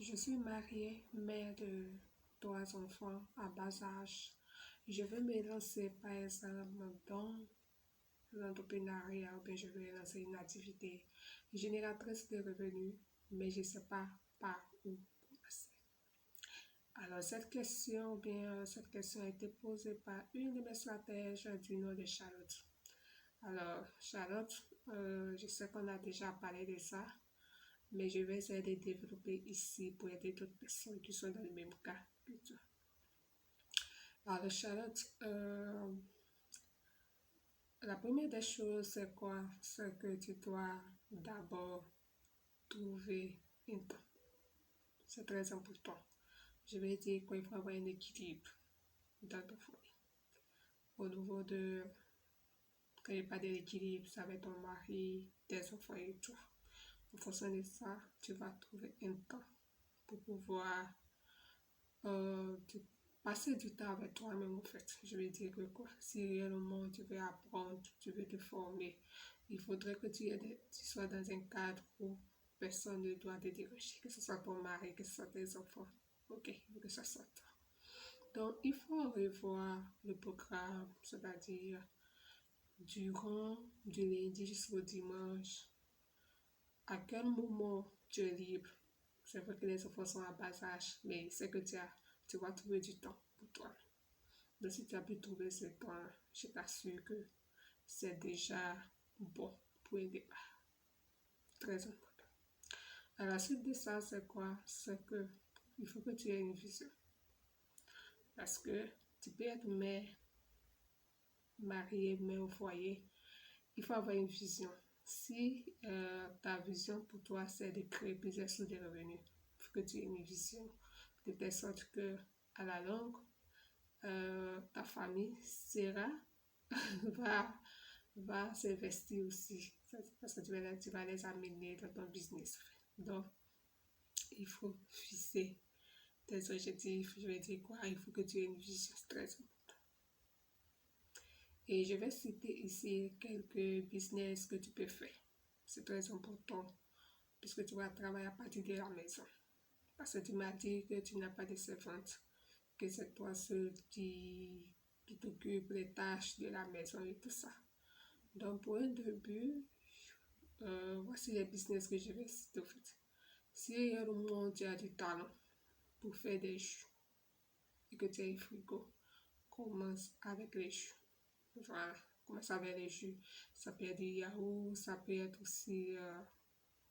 Je suis mariée, mère de 3 enfants à bas âge. Je veux me lancer par exemple dans l'entrepreneuriat ou bien je veux lancer une activité génératrice de revenus, mais je ne sais pas par où commencer. Alors cette question a été posée par une de mes stratèges du nom de Charlotte. Alors Charlotte, je sais qu'on a déjà parlé de ça, mais je vais essayer de développer ici pour aider d'autres personnes qui sont dans le même cas que toi. Alors Charlotte, la première des choses, c'est quoi? C'est que tu dois d'abord trouver un temps. C'est très important. Je vais dire qu'il faut avoir un équilibre dans ton foyer. Au niveau de, quand il n'y a pas d'équilibre, ça va être ton mari, tes enfants et tout. En fonction de ça, tu vas trouver un temps pour pouvoir passer du temps avec toi-même en fait. Je veux dire que quoi, si réellement tu veux apprendre, tu veux te former, il faudrait que tu sois dans un cadre où personne ne doit te déranger, que ce soit ton mari, que ce soit tes enfants. Ok, que ce soit toi. Donc, il faut revoir le programme, c'est-à-dire durant du lundi jusqu'au dimanche, à quel moment tu es libre. C'est vrai que les enfants sont à bas âge, mais c'est que tu vas trouver du temps pour toi. Donc, si tu as pu trouver ce temps, je t'assure que c'est déjà bon pour un départ. Très important. À la suite de ça, c'est quoi? C'est que il faut que tu aies une vision. Parce que tu peux être mère, mariée, mère au foyer. Il faut avoir une vision. Si ta vision pour toi, c'est de créer plusieurs sources de revenus, il faut que tu aies une vision de telle sorte que à la longue, ta famille va, va s'investir aussi parce que tu vas les amener dans ton business. Donc, il faut fixer tes objectifs. Je vais dire quoi? Il faut que tu aies une vision très importante. Et je vais citer ici quelques business que tu peux faire. C'est très important puisque tu vas travailler à partir de la maison. Parce que tu m'as dit que tu n'as pas de servante, que c'est toi seul qui t'occupe des tâches de la maison et tout ça. Donc, pour un début, voici les business que je vais citer au fait. Si réellement tu as du talent pour faire des jus et que tu as un frigo, commence avec les jus. Voilà, commence avec les jus. Ça peut être du yaourt, ça peut être aussi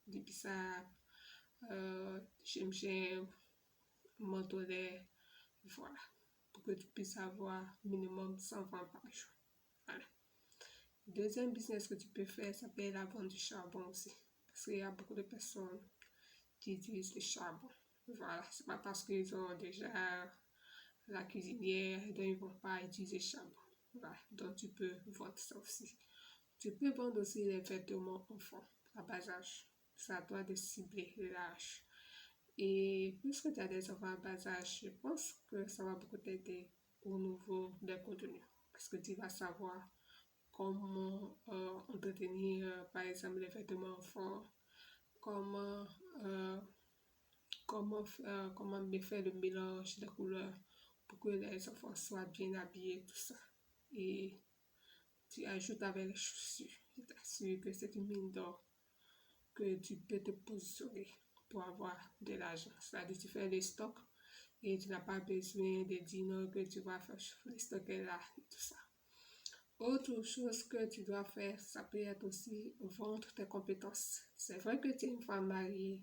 du bissap, gingembre, menthe au lait. Voilà, pour que tu puisses avoir minimum 100 francs par jour. Voilà. Deuxième business que tu peux faire, ça peut être la vente du charbon aussi. Parce qu'il y a beaucoup de personnes qui utilisent le charbon. Voilà, c'est pas parce qu'ils ont déjà la cuisinière, donc ils ne vont pas utiliser le charbon. Voilà, donc tu peux vendre ça aussi. Tu peux vendre aussi les vêtements enfants à bas âge. C'est à toi de cibler l'âge. Et puisque tu as des enfants à bas âge, je pense que ça va beaucoup t'aider au niveau des contenus. Parce que tu vas savoir comment entretenir, par exemple, les vêtements enfants, comment, euh, comment bien faire le mélange des couleurs pour que les enfants soient bien habillés, tout ça. Et tu ajoutes avec les chaussures. Je t'assure que c'est une mine d'or que tu peux te positionner pour avoir de l'argent. C'est-à-dire que tu fais les stocks et tu n'as pas besoin de dire non que tu vas faire les stocks là et tout ça. Autre chose que tu dois faire, ça peut être aussi vendre tes compétences. C'est vrai que tu es une femme mariée,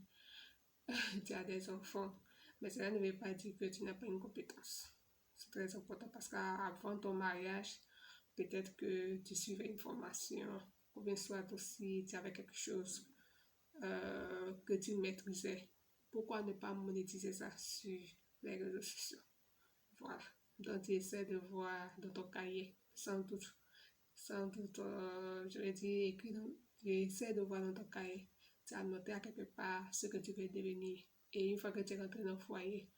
tu as des enfants, mais cela ne veut pas dire que tu n'as pas une compétence. C'est très important parce qu'avant ton mariage, peut-être que tu suivais une formation, ou bien soit aussi tu avais quelque chose que tu maîtrisais. Pourquoi ne pas monétiser ça sur les réseaux sociaux? Voilà. Donc, tu essaies de voir dans ton cahier, sans doute, je vais dire, tu essaies de voir dans ton cahier, tu as noté à quelque part ce que tu veux devenir. Et une fois que tu es rentré dans le foyer,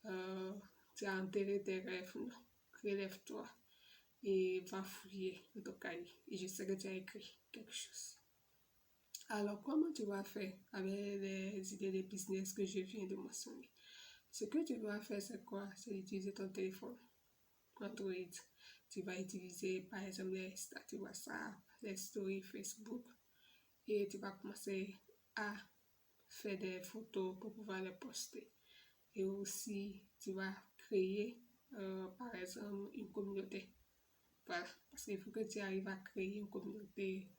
euh, tu as enterré tes rêves, non? Relève-toi et va fouiller dans ton cahier. Et je sais que tu as écrit quelque chose. Alors, comment tu vas faire avec les idées de business que je viens de mentionner? Ce que tu vas faire, c'est quoi? C'est d'utiliser ton téléphone Android. Tu vas utiliser, par exemple, les statuts WhatsApp, les stories Facebook, et tu vas commencer à faire des photos pour pouvoir les poster. Et aussi, tu vas créer, par exemple, une communauté. Voilà, parce qu'il faut que tu arrives à créer une communauté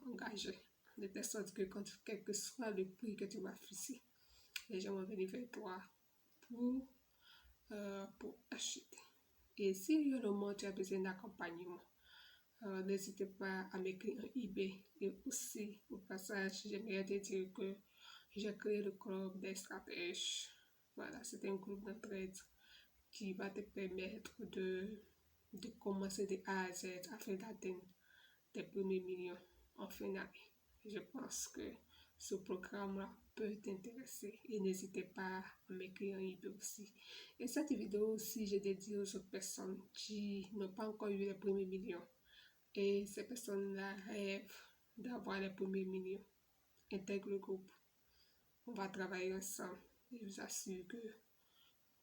engagée. De telle sorte que quel que soit le prix que tu vas fixer, les gens vont venir vers toi pour, pour acheter. Et si le moment tu as besoin d'accompagnement, n'hésitez pas à m'écrire en eBay. Et aussi, au passage, j'aimerais te dire que j'ai créé le club des stratèges. Voilà, c'est un groupe d'entraide qui va te permettre de commencer de A à Z afin d'atteindre tes premiers millions en fin d'année. Je pense que ce programme-là peut t'intéresser et n'hésitez pas à m'écrire en eBay aussi. Et cette vidéo aussi, je dédie aux autres personnes qui n'ont pas encore eu les premiers millions. Et ces personnes-là rêvent d'avoir les premiers millions. Intègre le groupe. On va travailler ensemble. Et je vous assure que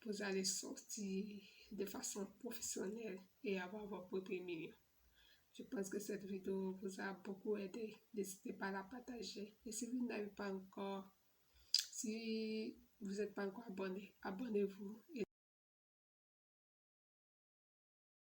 vous allez sortir de façon professionnelle et avoir vos premiers millions. Je pense que cette vidéo vous a beaucoup aidé. N'hésitez pas à la partager. Et si vous n'avez pas encore, si vous n'êtes pas encore abonné, abonnez-vous.